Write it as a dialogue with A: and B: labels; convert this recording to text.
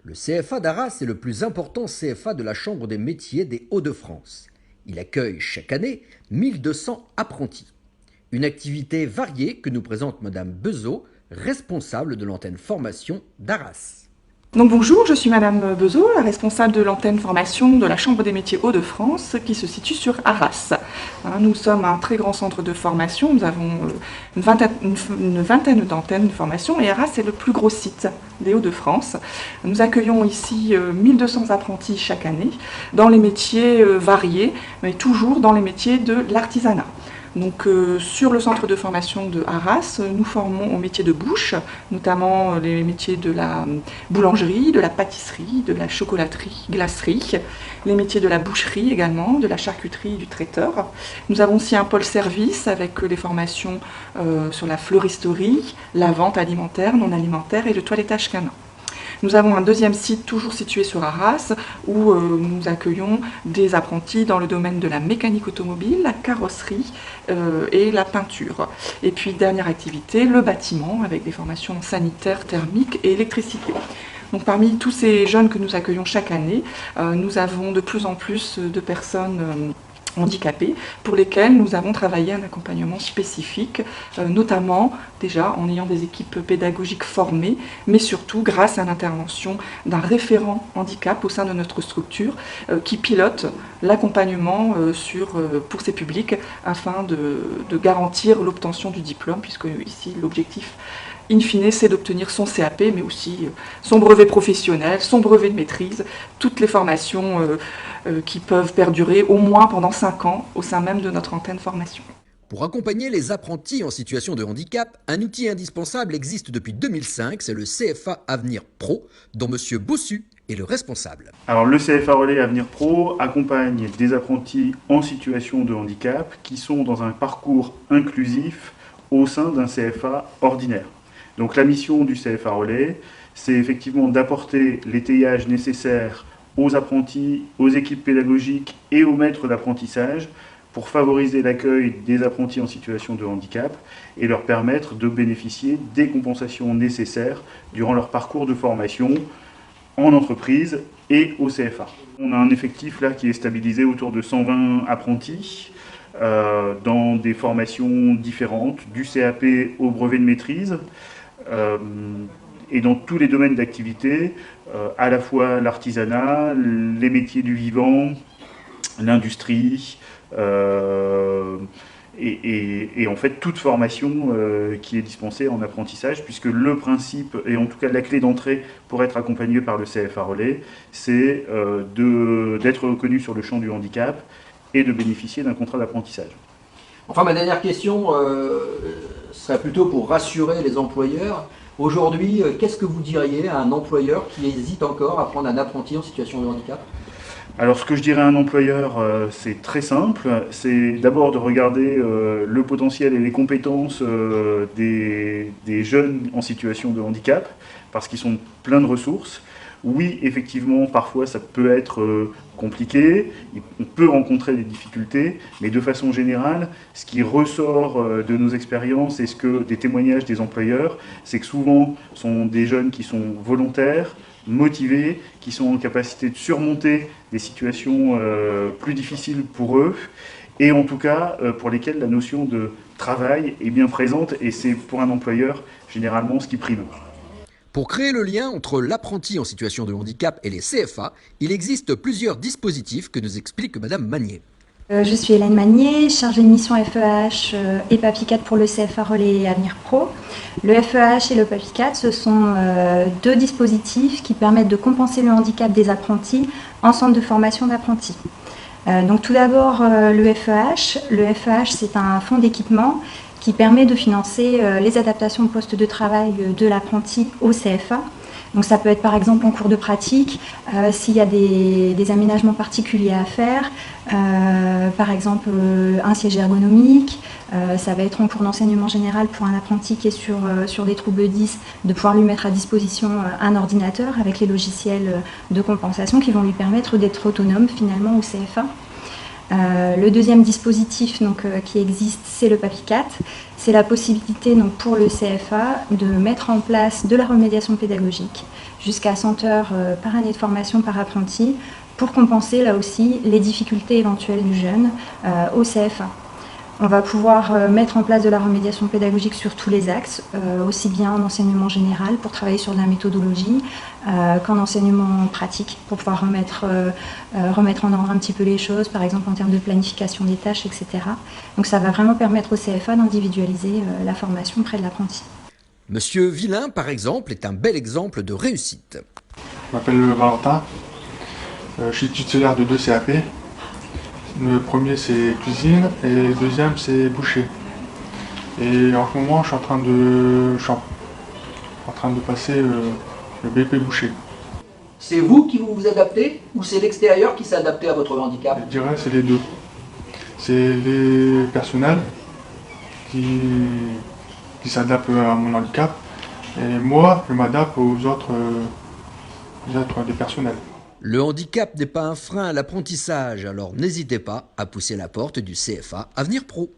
A: Le CFA d'Arras est le plus important CFA de la Chambre des métiers des Hauts-de-France. Il accueille chaque année 1200 apprentis. Une activité variée que nous présente Madame Bezeau, responsable de l'antenne formation d'Arras.
B: Donc bonjour, je suis Madame Bezeau, la responsable de l'antenne formation de la Chambre des métiers Hauts-de-France qui se situe sur Arras. Nous sommes un très grand centre de formation, nous avons une vingtaine d'antennes de formation et Arras est le plus gros site des Hauts-de-France. Nous accueillons ici 1200 apprentis chaque année dans les métiers variés, mais toujours dans les métiers de l'artisanat. Donc, sur le centre de formation de Arras, nous formons au métier de bouche, notamment les métiers de la boulangerie, de la pâtisserie, de la chocolaterie, glacerie, les métiers de la boucherie également, de la charcuterie, du traiteur. Nous avons aussi un pôle service avec les formations sur la fleuristerie, la vente alimentaire, non alimentaire et le toilettage canin. Nous avons un deuxième site toujours situé sur Arras où nous accueillons des apprentis dans le domaine de la mécanique automobile, la carrosserie et la peinture. Et puis dernière activité, le bâtiment avec des formations sanitaires, thermiques et électricité. Donc parmi tous ces jeunes que nous accueillons chaque année, nous avons de plus en plus de personnes handicapés pour lesquels nous avons travaillé un accompagnement spécifique, notamment déjà en ayant des équipes pédagogiques formées, mais surtout grâce à l'intervention d'un référent handicap au sein de notre structure qui pilote l'accompagnement pour ces publics afin de garantir l'obtention du diplôme, puisque ici l'objectif in fine, c'est d'obtenir son CAP, mais aussi son brevet professionnel, son brevet de maîtrise, toutes les formations qui peuvent perdurer au moins pendant 5 ans au sein même de notre antenne formation.
A: Pour accompagner les apprentis en situation de handicap, un outil indispensable existe depuis 2005, c'est le CFA Avenir Pro, dont M. Bossu est le responsable.
C: Alors le CFA Relais Avenir Pro accompagne des apprentis en situation de handicap qui sont dans un parcours inclusif au sein d'un CFA ordinaire. Donc la mission du CFA Relais, c'est effectivement d'apporter l'étayage nécessaire aux apprentis, aux équipes pédagogiques et aux maîtres d'apprentissage pour favoriser l'accueil des apprentis en situation de handicap et leur permettre de bénéficier des compensations nécessaires durant leur parcours de formation en entreprise et au CFA. On a un effectif là qui est stabilisé autour de 120 apprentis dans des formations différentes, du CAP au brevet de maîtrise. Et dans tous les domaines d'activité, à la fois l'artisanat, les métiers du vivant, l'industrie, et en fait toute formation qui est dispensée en apprentissage, puisque le principe, et en tout cas la clé d'entrée pour être accompagné par le CFA Relais, c'est d'être reconnu sur le champ du handicap et de bénéficier d'un contrat d'apprentissage.
D: Enfin, ma dernière question serait plutôt pour rassurer les employeurs. Aujourd'hui, qu'est-ce que vous diriez à un employeur qui hésite encore à prendre un apprenti en situation de handicap ?
C: Alors ce que je dirais à un employeur, c'est très simple. C'est d'abord de regarder le potentiel et les compétences des jeunes en situation de handicap, parce qu'ils sont pleins de ressources. Oui, effectivement, parfois ça peut être compliqué, on peut rencontrer des difficultés, mais de façon générale, ce qui ressort de nos expériences et des témoignages des employeurs, c'est que souvent ce sont des jeunes qui sont volontaires, motivés, qui sont en capacité de surmonter des situations plus difficiles pour eux, et en tout cas pour lesquels la notion de travail est bien présente, et c'est pour un employeur généralement ce qui prime.
A: Pour créer le lien entre l'apprenti en situation de handicap et les CFA, il existe plusieurs dispositifs que nous explique Madame Magnier.
E: Je suis Hélène Magnier, chargée de mission FEH et PAPI4 pour le CFA Relais et Avenir Pro. Le FEH et le PAPI4, ce sont deux dispositifs qui permettent de compenser le handicap des apprentis en centre de formation d'apprentis. Donc tout d'abord le FEH. Le FEH, c'est un fonds d'équipement qui permet de financer les adaptations de poste de travail de l'apprenti au CFA. Donc ça peut être par exemple en cours de pratique, s'il y a des aménagements particuliers à faire, par exemple un siège ergonomique, ça va être en cours d'enseignement général pour un apprenti qui est sur des troubles 10, de pouvoir lui mettre à disposition un ordinateur avec les logiciels de compensation qui vont lui permettre d'être autonome finalement au CFA. Le deuxième dispositif qui existe, c'est le PAPI-4. C'est la possibilité pour le CFA de mettre en place de la remédiation pédagogique jusqu'à 100 heures par année de formation par apprenti pour compenser là aussi les difficultés éventuelles du jeune au CFA. On va pouvoir mettre en place de la remédiation pédagogique sur tous les axes, aussi bien en enseignement général pour travailler sur de la méthodologie qu'en enseignement pratique pour pouvoir remettre en ordre un petit peu les choses, par exemple en termes de planification des tâches, etc. Donc ça va vraiment permettre au CFA d'individualiser la formation près de l'apprenti.
A: Monsieur Villain, par exemple, est un bel exemple de réussite.
F: Je m'appelle Valentin, je suis titulaire de 2 CAP. Le premier c'est cuisine et le deuxième c'est boucher. Et en ce moment je suis en train de passer le BP boucher.
D: C'est vous qui vous adaptez ou c'est l'extérieur qui s'est adapté à votre handicap?
F: Je dirais c'est les deux. C'est les personnels qui s'adaptent à mon handicap et moi je m'adapte aux autres des personnels.
A: Le handicap n'est pas un frein à l'apprentissage, alors n'hésitez pas à pousser la porte du CFA Avenir Pro.